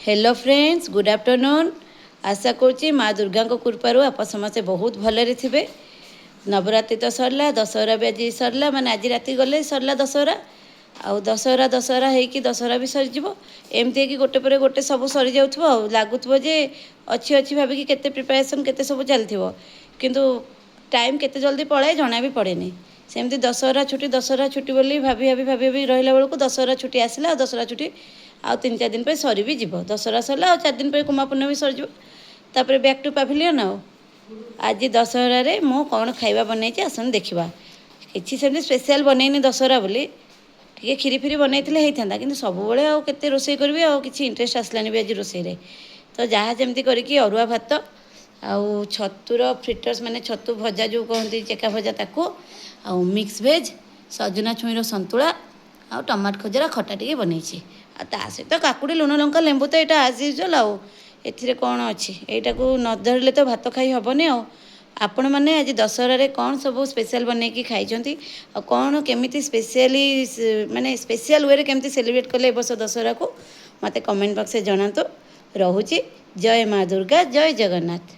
Hello friends, good afternoon. आशा करुँची माँ दुर्गा कृपारू आप समस्ते बहुत भलरे थे। नवरात्रि तो सरला, दशहरा भी आज सरला, माने आज राति गले सरला दशहरा। आउ दशहरा होगी दशहरा भी सरीज एमती कि गोटे पर गोटे सब सरी जाऊ लगुव जे अच्छी अच्छी भाविकी केते प्रिपरेसन केते सब चलती किंतु टाइम केते जल्दी पलाए जना भी पड़े नहीं। सेमती दशहरा छुट्टी बोली भाभी भाभी भाभी भाभी रहा बेलू दशहरा छुट्टी आसला। दशहरा छुट्टी आउ 3-4 दिन पर सरी भी जीव। दशहरा सरला और 4 दिन पर कुमारपूर्णिमा भी सरीज। तापर बैक टू पाभिलियन। आज दशहरा रे मु कौन खाइबा बनई आसन देखा। किसी सेमती स्पेशल बनईनी दशहरा बोली टे खीरी फीरी बनई होता कि सब केते रोषे करी आ कि इंटरेस्ट आसलानी भी आज रोषे। तो जहाँ जमती करके अरुआ भात आउ छतुर फ्रिटर्स माने छतु भजा जो कहते चेका भजा ताकू आउ मिक्स भेज सजना छुईर संतुला आउ टमाट खजरा खटा टे बनई ता सहित काकुड़ी लुण लंका लेंबू तो यहाँ आज यूजुआल आउ एथिरे कौन अच्छी यटा को न धरले तो भात खाई हेनी। आपण मैंने आज दशहरा कौन सब स्पेशल बनई खाई कौन केमी स्पेशली माने स्पेशल वे केमती सेलिब्रेट कले वर्ष दशहरा को मत कमेंट बॉक्स में जनातु। रोची जय माँ दुर्गा, जय जगन्नाथ।